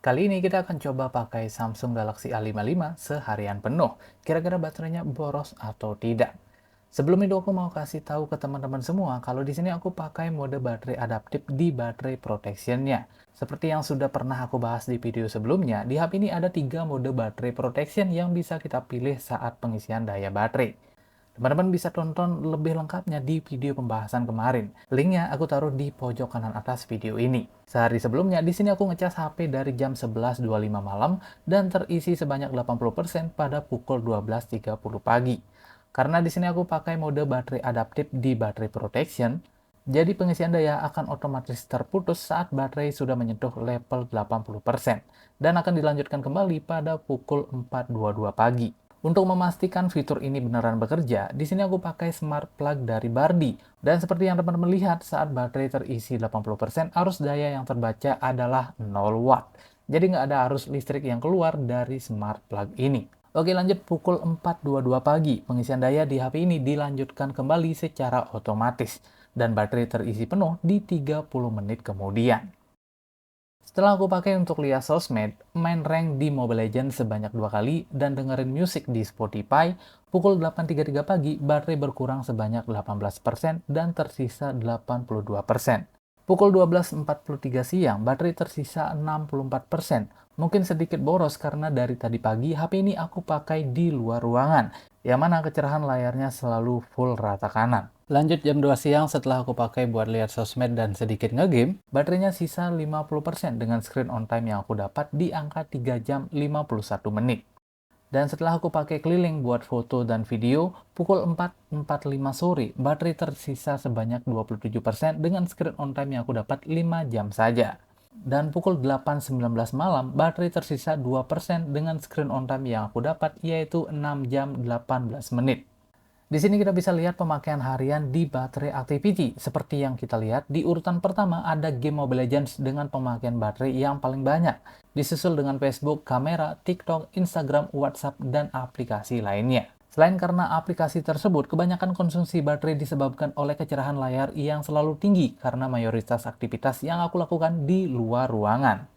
Kali ini kita akan coba pakai Samsung Galaxy A55 seharian penuh. Kira-kira baterainya boros atau tidak? Sebelum itu aku mau kasih tahu ke teman-teman semua kalau di sini aku pakai mode baterai adaptif di baterai protection-nya. Seperti yang sudah pernah aku bahas di video sebelumnya, di HP ini ada 3 mode baterai protection yang bisa kita pilih saat pengisian daya baterai. Teman-teman bisa tonton lebih lengkapnya di video pembahasan kemarin. Linknya aku taruh di pojok kanan atas video ini. Sehari sebelumnya, di sini aku ngecas HP dari jam 11.25 malam dan terisi sebanyak 80% pada pukul 12.30 pagi. Karena di sini aku pakai mode baterai adaptif di baterai protection, jadi pengisian daya akan otomatis terputus saat baterai sudah menyentuh level 80% dan akan dilanjutkan kembali pada pukul 4.22 pagi. Untuk memastikan fitur ini beneran bekerja, di sini aku pakai smart plug dari Bardi. Dan seperti yang teman-teman lihat, saat baterai terisi 80%, arus daya yang terbaca adalah 0 watt. Jadi nggak ada arus listrik yang keluar dari smart plug ini. Oke, lanjut pukul 4.22 pagi. Pengisian daya di HP ini dilanjutkan kembali secara otomatis. Dan baterai terisi penuh di 30 menit kemudian. Setelah aku pakai untuk lihat sosmed, main rank di Mobile Legends sebanyak 2 kali, dan dengerin musik di Spotify, pukul 8.33 pagi, baterai berkurang sebanyak 18% dan tersisa 82%. Pukul 12.43 siang, baterai tersisa 64%. Mungkin sedikit boros karena dari tadi pagi HP ini aku pakai di luar ruangan, yang mana kecerahan layarnya selalu full rata kanan. Lanjut jam 2 siang setelah aku pakai buat lihat sosmed dan sedikit ngegame, baterainya sisa 50% dengan screen on time yang aku dapat di angka 3 jam 51 menit. Dan setelah aku pakai keliling buat foto dan video, pukul 4.45 sore, baterai tersisa sebanyak 27% dengan screen on time yang aku dapat 5 jam saja. Dan pukul 8.19 malam, baterai tersisa 2% dengan screen on time yang aku dapat yaitu 6 jam 18 menit. Di sini kita bisa lihat pemakaian harian di baterai activity. Seperti yang kita lihat, di urutan pertama ada game Mobile Legends dengan pemakaian baterai yang paling banyak. Disusul dengan Facebook, kamera, TikTok, Instagram, WhatsApp, dan aplikasi lainnya. Selain karena aplikasi tersebut, kebanyakan konsumsi baterai disebabkan oleh kecerahan layar yang selalu tinggi karena mayoritas aktivitas yang aku lakukan di luar ruangan.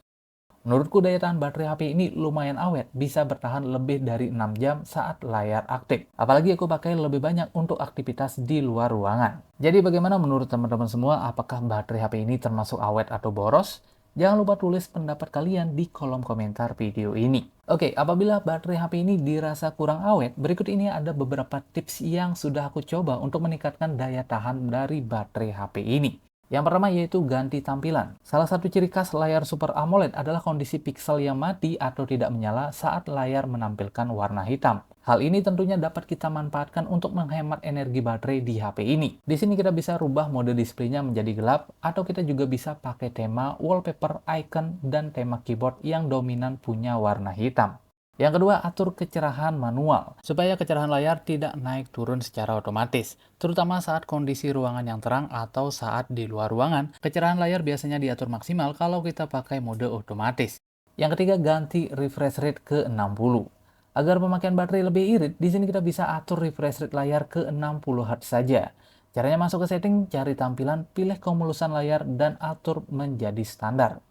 Menurutku daya tahan baterai HP ini lumayan awet, bisa bertahan lebih dari 6 jam saat layar aktif. Apalagi aku pakai lebih banyak untuk aktivitas di luar ruangan. Jadi bagaimana menurut teman-teman semua, apakah baterai HP ini termasuk awet atau boros? Jangan lupa tulis pendapat kalian di kolom komentar video ini. Oke, apabila baterai HP ini dirasa kurang awet, berikut ini ada beberapa tips yang sudah aku coba untuk meningkatkan daya tahan dari baterai HP ini. Yang pertama yaitu ganti tampilan. Salah satu ciri khas layar Super AMOLED adalah kondisi piksel yang mati atau tidak menyala saat layar menampilkan warna hitam. Hal ini tentunya dapat kita manfaatkan untuk menghemat energi baterai di HP ini. Di sini kita bisa rubah mode displaynya menjadi gelap, atau kita juga bisa pakai tema wallpaper, icon, dan tema keyboard yang dominan punya warna hitam. Yang kedua, atur kecerahan manual, supaya kecerahan layar tidak naik turun secara otomatis, terutama saat kondisi ruangan yang terang atau saat di luar ruangan. Kecerahan layar biasanya diatur maksimal kalau kita pakai mode otomatis. Yang ketiga, ganti refresh rate ke 60. Agar pemakaian baterai lebih irit, di sini kita bisa atur refresh rate layar ke 60 Hz saja. Caranya masuk ke setting, cari tampilan, pilih kemulusan layar, dan atur menjadi standar.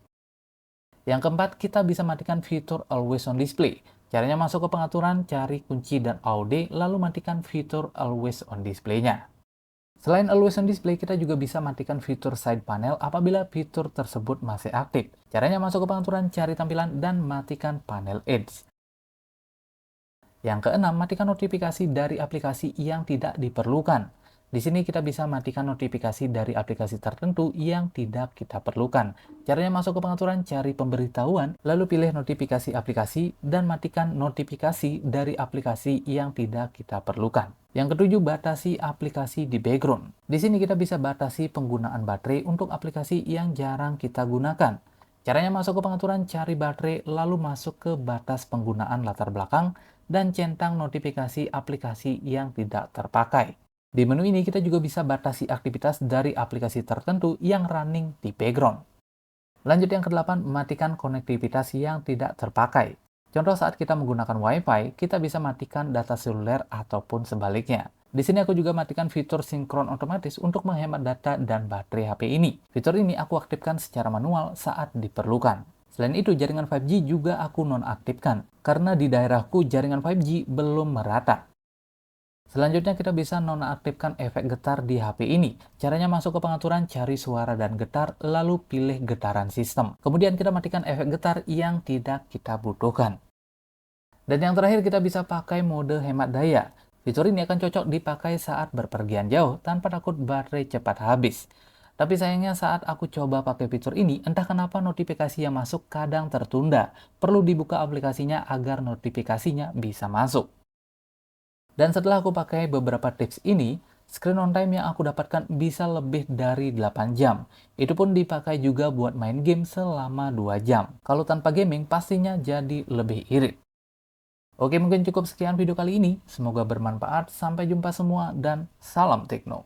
Yang keempat, kita bisa matikan fitur Always on Display. Caranya masuk ke pengaturan, cari kunci dan audio, lalu matikan fitur Always on Display-nya. Selain Always on Display, kita juga bisa matikan fitur Side Panel apabila fitur tersebut masih aktif. Caranya masuk ke pengaturan, cari tampilan, dan matikan Panel Edge. Yang keenam, matikan notifikasi dari aplikasi yang tidak diperlukan. Di sini kita bisa matikan notifikasi dari aplikasi tertentu yang tidak kita perlukan. Caranya masuk ke pengaturan, cari pemberitahuan, lalu pilih notifikasi aplikasi, dan matikan notifikasi dari aplikasi yang tidak kita perlukan. Yang ketujuh, batasi aplikasi di background. Di sini kita bisa batasi penggunaan baterai untuk aplikasi yang jarang kita gunakan. Caranya masuk ke pengaturan, cari baterai, lalu masuk ke batas penggunaan latar belakang, dan centang notifikasi aplikasi yang tidak terpakai. Di menu ini kita juga bisa batasi aktivitas dari aplikasi tertentu yang running di background. Lanjut yang kedelapan, matikan konektivitas yang tidak terpakai. Contoh saat kita menggunakan Wi-Fi, kita bisa matikan data seluler ataupun sebaliknya. Di sini aku juga matikan fitur sinkron otomatis untuk menghemat data dan baterai HP ini. Fitur ini aku aktifkan secara manual saat diperlukan. Selain itu, jaringan 5G juga aku nonaktifkan, karena di daerahku jaringan 5G belum merata. Selanjutnya kita bisa nonaktifkan efek getar di HP ini. Caranya masuk ke pengaturan, cari suara dan getar, lalu pilih getaran sistem. Kemudian kita matikan efek getar yang tidak kita butuhkan. Dan yang terakhir kita bisa pakai mode hemat daya. Fitur ini akan cocok dipakai saat berpergian jauh tanpa takut baterai cepat habis. Tapi sayangnya saat aku coba pakai fitur ini, entah kenapa notifikasi yang masuk kadang tertunda. Perlu dibuka aplikasinya agar notifikasinya bisa masuk. Dan setelah aku pakai beberapa tips ini, screen on time yang aku dapatkan bisa lebih dari 8 jam. Itu pun dipakai juga buat main game selama 2 jam. Kalau tanpa gaming, pastinya jadi lebih irit. Oke, mungkin cukup sekian video kali ini. Semoga bermanfaat. Sampai jumpa semua dan salam tekno.